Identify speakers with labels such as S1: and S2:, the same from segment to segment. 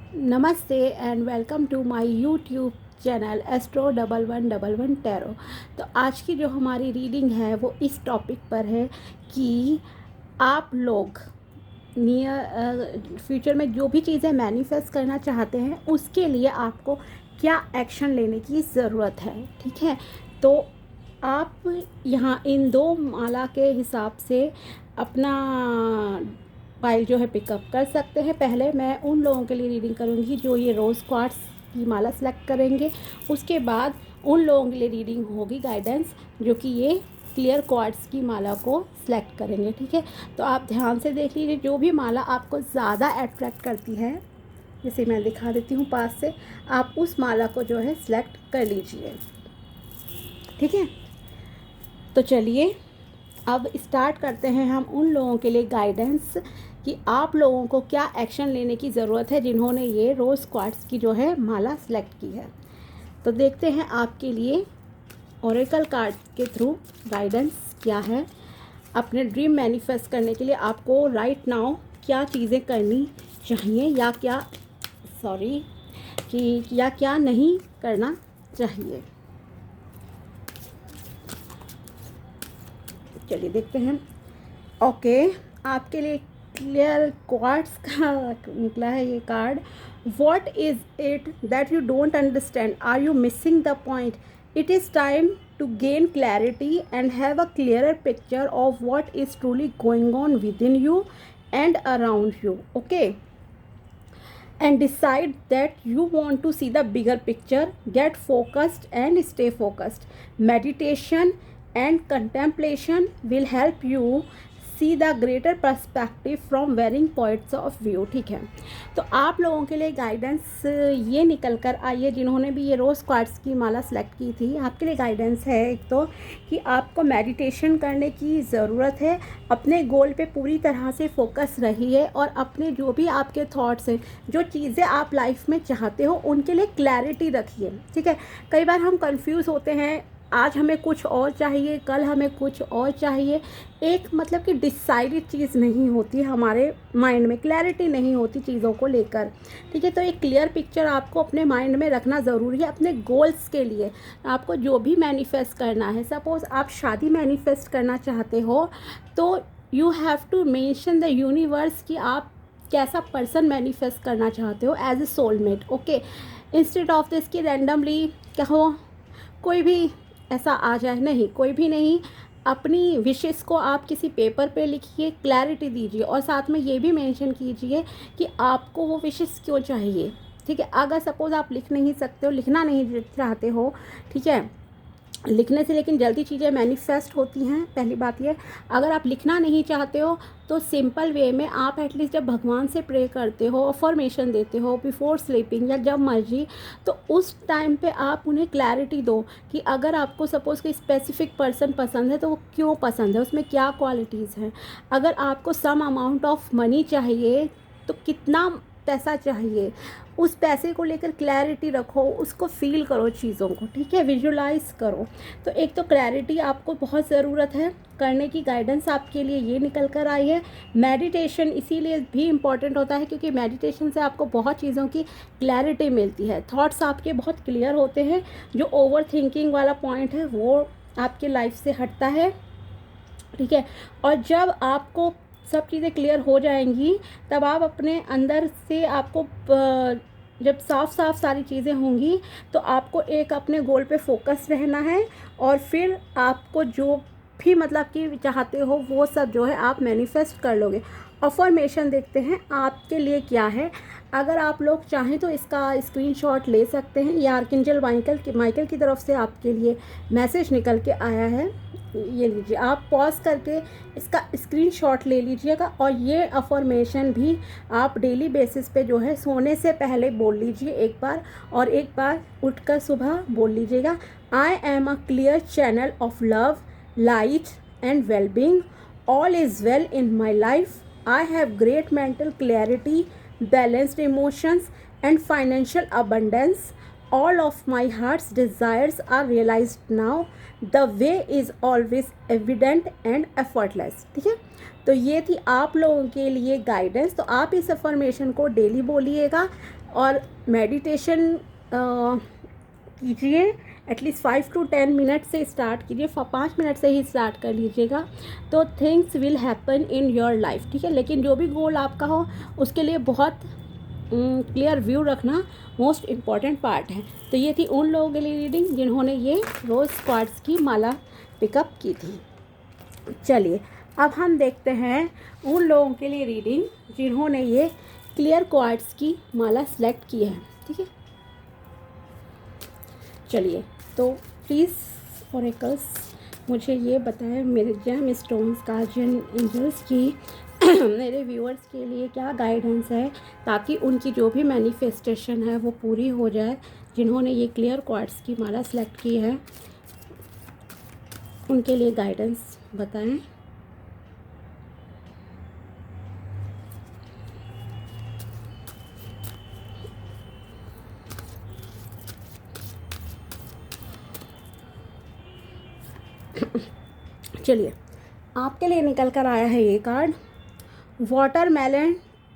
S1: नमस्ते and welcome to my YouTube channel astro 1111 tarot. तो आज की जो हमारी रीडिंग है वो इस टॉपिक पर है कि आप लोग नियर फ्यूचर में जो भी चीज़ें मैनिफेस्ट करना चाहते हैं उसके लिए आपको क्या एक्शन लेने की ज़रूरत है। ठीक है, तो आप यहाँ इन दो माला के हिसाब से अपना फाइल जो है पिकअप कर सकते हैं। पहले मैं उन लोगों के लिए रीडिंग करूँगी जो ये रोज़ क्वार्ट्स की माला सेलेक्ट करेंगे। उसके बाद उन लोगों के लिए रीडिंग होगी गाइडेंस जो कि ये क्लियर क्वार्ट्स की माला को सिलेक्ट करेंगे। ठीक है, तो आप ध्यान से देख लीजिए, जो भी माला आपको ज़्यादा अट्रैक्ट करती है, जैसे मैं दिखा देती हूँ पास से, आप उस माला को जो है सिलेक्ट कर लीजिए। ठीक है, तो चलिए अब स्टार्ट करते हैं हम उन लोगों के लिए गाइडेंस कि आप लोगों को क्या एक्शन लेने की ज़रूरत है जिन्होंने ये रोज़ क्वार्ट्स की जो है माला सेलेक्ट की है। तो देखते हैं आपके लिए ओरेकल कार्ड के थ्रू गाइडेंस क्या है। अपने ड्रीम मैनिफेस्ट करने के लिए आपको राइट नाउ क्या चीज़ें करनी चाहिए या क्या नहीं करना चाहिए। चलिए देखते हैं। ओके, आपके लिए क्लियर क्वार्ट्स का निकला है ये card. What is it that you don't understand? Are you missing the point? It is time to gain clarity and have a clearer picture of what is truly going on within you and around you. Okay, and decide that you want to see the bigger picture. Get focused and stay focused. Meditation and contemplation will help you see the greater perspective from varying points of view. ठीक है, तो आप लोगों के लिए guidance ये निकल कर आई है जिन्होंने भी ये रोज़ क्वार्ट्स की माला सेलेक्ट की थी। आपके लिए गाइडेंस है एक तो कि आपको मेडिटेशन करने की ज़रूरत है, अपने गोल पे पूरी तरह से फोकस रहिए और अपने जो भी आपके थॉट्स हैं, जो चीज़ें आप लाइफ में चाहते हो, उनके लिए क्लैरिटी रखिए। ठीक है, कई बार हम कंफ्यूज होते हैं, आज हमें कुछ और चाहिए, कल हमें कुछ और चाहिए। एक मतलब कि डिसाइडेड चीज़ नहीं होती हमारे माइंड में, क्लैरिटी नहीं होती चीज़ों को लेकर। ठीक है, तो एक क्लियर पिक्चर आपको अपने माइंड में रखना ज़रूरी है अपने गोल्स के लिए। आपको जो भी मैनिफेस्ट करना है, सपोज़ आप शादी मैनिफेस्ट करना चाहते हो तो you have to mention the universe कि आप कैसा पर्सन मैनिफेस्ट करना चाहते हो as a soulmate. Okay, instead of this कि रैंडमली कहो कोई भी ऐसा आ जाए, नहीं, कोई भी नहीं। अपनी विशेस को आप किसी पेपर पे लिखिए, क्लैरिटी दीजिए और साथ में ये भी मेंशन कीजिए कि आपको वो विशेस क्यों चाहिए। ठीक है, अगर सपोज़ आप लिख नहीं सकते हो, लिखना नहीं चाहते हो, ठीक है, लिखने से लेकिन जल्दी चीज़ें मैनिफेस्ट होती हैं। पहली बात ये, अगर आप लिखना नहीं चाहते हो तो सिंपल वे में आप एटलीस्ट जब भगवान से प्रे करते हो, अफर्मेशन देते हो बिफोर स्लीपिंग या जब मर्जी, तो उस टाइम पे आप उन्हें क्लैरिटी दो कि अगर आपको सपोज़ कोई स्पेसिफिक पर्सन पसंद है तो वो क्यों पसंद है, उसमें क्या क्वालिटीज़ हैं। अगर आपको सम अमाउंट ऑफ मनी चाहिए तो कितना पैसा चाहिए, उस पैसे को लेकर क्लैरिटी रखो, उसको फील करो चीज़ों को। ठीक है, विजुलाइज करो। तो एक तो क्लैरिटी आपको बहुत ज़रूरत है करने की, गाइडेंस आपके लिए ये निकल कर आई है। मेडिटेशन इसीलिए भी इम्पॉर्टेंट होता है क्योंकि मेडिटेशन से आपको बहुत चीज़ों की क्लैरिटी मिलती है, थॉट्स आपके बहुत क्लियर होते हैं, जो ओवर थिंकिंग वाला पॉइंट है वो आपके लाइफ से हटता है। ठीक है, और जब आपको सब चीज़ें क्लियर हो जाएंगी तब आप अपने अंदर से आपको जब साफ साफ सारी चीज़ें होंगी तो आपको एक अपने गोल पे फोकस रहना है और फिर आपको जो भी मतलब कि चाहते हो वो सब जो है आप मैनिफेस्ट कर लोगे। अफर्मेशन देखते हैं आपके लिए क्या है। अगर आप लोग चाहें तो इसका स्क्रीनशॉट ले सकते हैं। ये आर्कएंजल माइकल की तरफ से आपके लिए मैसेज निकल के आया है, ये लीजिए, आप पॉज करके इसका स्क्रीनशॉट ले लीजिएगा और ये अफर्मेशन भी आप डेली बेसिस पे जो है सोने से पहले बोल लीजिए एक बार, और एक बार उठकर सुबह बोल लीजिएगा। I am a clear channel of love, light and wellbeing. All is well in my life. I have great mental clarity, balanced emotions and financial abundance. All of my heart's desires are realised now, the way is always evident and effortless. ठीक है, तो ये थी आप लोगों के लिए guidance. तो आप इस अफर्मेशन को डेली बोलिएगा और मेडिटेशन कीजिए। एटलीस्ट 5 to 10 मिनट से स्टार्ट कीजिए, 5 मिनट से ही स्टार्ट कर लीजिएगा, तो things will happen in your life. ठीक है, लेकिन जो भी गोल आपका हो उसके लिए बहुत क्लियर व्यू रखना मोस्ट इम्पॉर्टेंट पार्ट है। तो ये थी उन लोगों के लिए रीडिंग जिन्होंने ये रोज़ क्वार्ट्स की माला पिकअप की थी। चलिए अब हम देखते हैं उन लोगों के लिए रीडिंग जिन्होंने ये क्लियर क्वार्ट्स की माला सेलेक्ट की है। ठीक है, चलिए तो प्लीज़ ओरेकल्स मुझे ये बताएं मेरे जेम स्टोन्स गार्जियन एंजल्स की मेरे व्यूअर्स के लिए क्या गाइडेंस है, ताकि उनकी जो भी मैनिफेस्टेशन है वो पूरी हो जाए। जिन्होंने ये क्लियर क्वार्ट्स की माला सेलेक्ट की है उनके लिए गाइडेंस बताएं। चलिए आपके लिए निकल कर आया है ये card, watermelon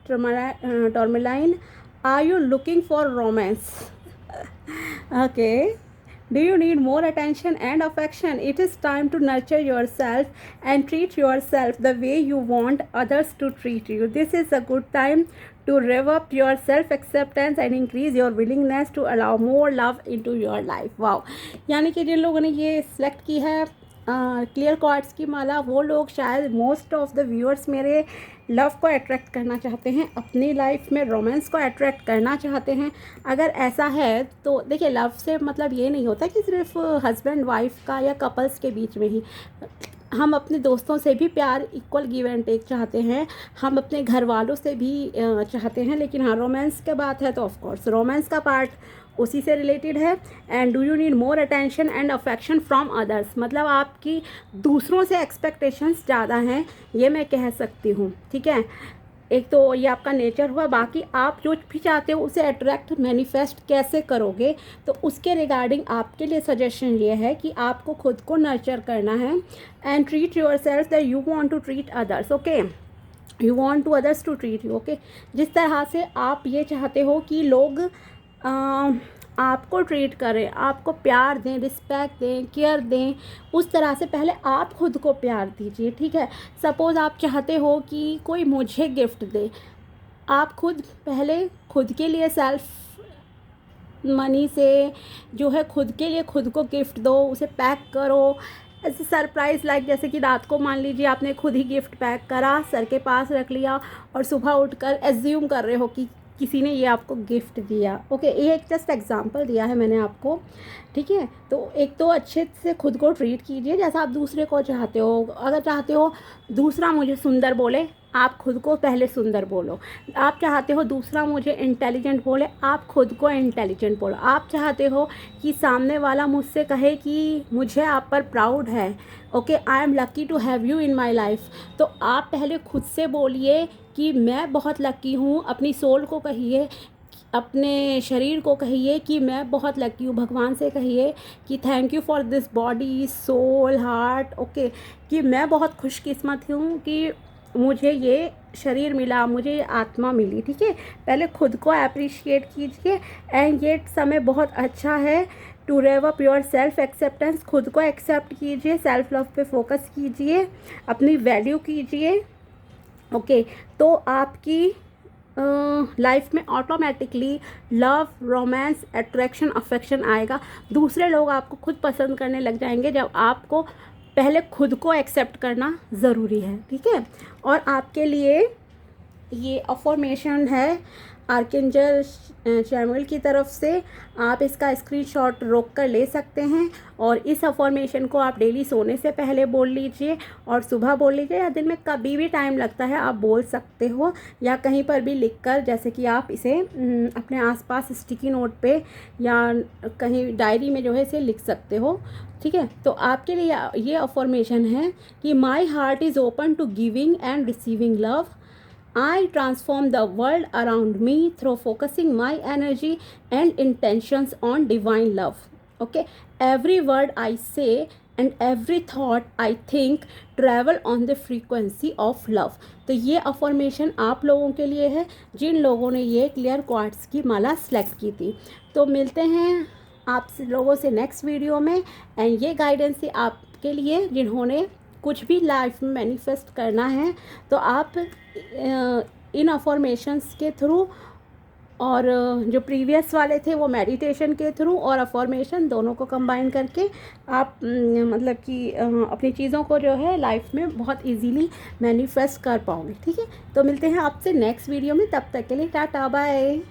S1: tourmaline, are you looking for romance? Okay, do you need more attention and affection? It is time to nurture yourself and treat yourself the way you want others to treat you. This is a good time to rev up your self acceptance and increase your willingness to allow more love into your life. Wow, यानी कि जिन लोगों ने ये select की है clear quartz की माला, वो लोग शायद मोस्ट ऑफ द व्यूअर्स मेरे लव को अट्रैक्ट करना चाहते हैं, अपनी लाइफ में रोमांस को अट्रैक्ट करना चाहते हैं। अगर ऐसा है तो देखिए, लव से मतलब ये नहीं होता कि सिर्फ हस्बैंड वाइफ का या कपल्स के बीच में ही, हम अपने दोस्तों से भी प्यार इक्वल गिव एंड टेक चाहते हैं, हम अपने घर वालों से भी चाहते हैं। लेकिन हाँ, रोमांस की बात है तो ऑफ कोर्स रोमांस का पार्ट उसी से रिलेटेड है। And do you need more attention and affection from others, मतलब आपकी दूसरों से एक्सपेक्टेशंस ज़्यादा हैं, ये मैं कह सकती हूँ। ठीक है, एक तो ये आपका नेचर हुआ, बाकी आप जो भी चाहते हो उसे अट्रैक्ट मैनिफेस्ट कैसे करोगे, तो उसके रिगार्डिंग आपके लिए सजेशन ये है कि आपको खुद को नर्चर करना है and treat yourself that you want to treat others. Okay, you want to others to treat you. Okay, जिस तरह से आप ये चाहते हो कि लोग आपको ट्रीट करें, आपको प्यार दें, रिस्पेक्ट दें, केयर दें, उस तरह से पहले आप खुद को प्यार दीजिए। ठीक है, सपोज़ आप चाहते हो कि कोई मुझे गिफ्ट दे, आप खुद पहले खुद के लिए सेल्फ मनी से जो है खुद के लिए खुद को गिफ्ट दो, उसे पैक करो ऐसे सरप्राइज़ लाइक, जैसे कि रात को मान लीजिए आपने खुद ही गिफ्ट पैक करा, सर के पास रख लिया और सुबह उठकर एज्यूम कर रहे हो कि किसी ने ये आपको गिफ्ट दिया। ओके, ये एक जस्ट एग्जांपल दिया है मैंने आपको। ठीक है, तो एक तो अच्छे से खुद को ट्रीट कीजिए जैसा आप दूसरे को चाहते हो। अगर चाहते हो दूसरा मुझे सुंदर बोले, आप खुद को पहले सुंदर बोलो। आप चाहते हो दूसरा मुझे इंटेलिजेंट बोले, आप खुद को इंटेलिजेंट बोलो। आप चाहते हो कि सामने वाला मुझसे कहे कि मुझे आप पर प्राउड है, okay, I am lucky to have you in my life, तो आप पहले खुद से बोलिए कि मैं बहुत लकी हूँ। अपनी सोल को कहिए, अपने शरीर को कहिए कि मैं बहुत लकी हूँ। भगवान से कहिए कि thank you for this body, soul, heart, okay, कि मैं बहुत खुशकिस्मत हूँ कि मुझे ये शरीर मिला, मुझे ये आत्मा मिली। ठीक है, पहले खुद को अप्रिशिएट कीजिए। एंड ये समय बहुत अच्छा है to rev up yourself acceptance, खुद को एक्सेप्ट कीजिए, सेल्फ लव पे फोकस कीजिए, अपनी वैल्यू कीजिए। ओके, तो आपकी लाइफ में automatically love, romance, attraction, affection आएगा। दूसरे लोग आपको खुद पसंद करने लग जाएंगे जब आपको पहले खुद को एक्सेप्ट करना ज़रूरी है। ठीक है, और आपके लिए ये अफर्मेशन है आर्कएंजल चैमुएल की तरफ से। आप इसका स्क्रीनशॉट रोक कर ले सकते हैं और इस अफर्मेशन को आप डेली सोने से पहले बोल लीजिए और सुबह बोल लीजिए, या दिन में कभी भी टाइम लगता है आप बोल सकते हो, या कहीं पर भी लिखकर, जैसे कि आप इसे अपने आसपास स्टिकी नोट पे या कहीं डायरी में जो है इसे लिख सकते हो। ठीक है, तो आपके लिए ये अफर्मेशन है कि my heart is open to giving and receiving love, I transform the world around me through focusing my energy and intentions on divine love. Okay, every word I say and every thought I think travel on the frequency of love. तो ये affirmation आप लोगों के लिए है जिन लोगों ने ये क्लियर क्वार्ट्स की माला सेलेक्ट की थी. तो मिलते हैं आप लोगों से नेक्स्ट वीडियो में. एंड ये गाइडेंस है आपके लिए जिन्होंने कुछ भी लाइफ में मैनिफेस्ट करना है. तो आप इन अफर्मेशंस के थ्रू और जो प्रीवियस वाले थे वो मेडिटेशन के थ्रू और अफर्मेशन दोनों को कंबाइन करके आप मतलब कि अपनी चीज़ों को जो है लाइफ में बहुत इजीली मैनिफेस्ट कर पाओगे. ठीक है, तो मिलते हैं आपसे नेक्स्ट वीडियो में. तब तक के लिए टाटा बाय.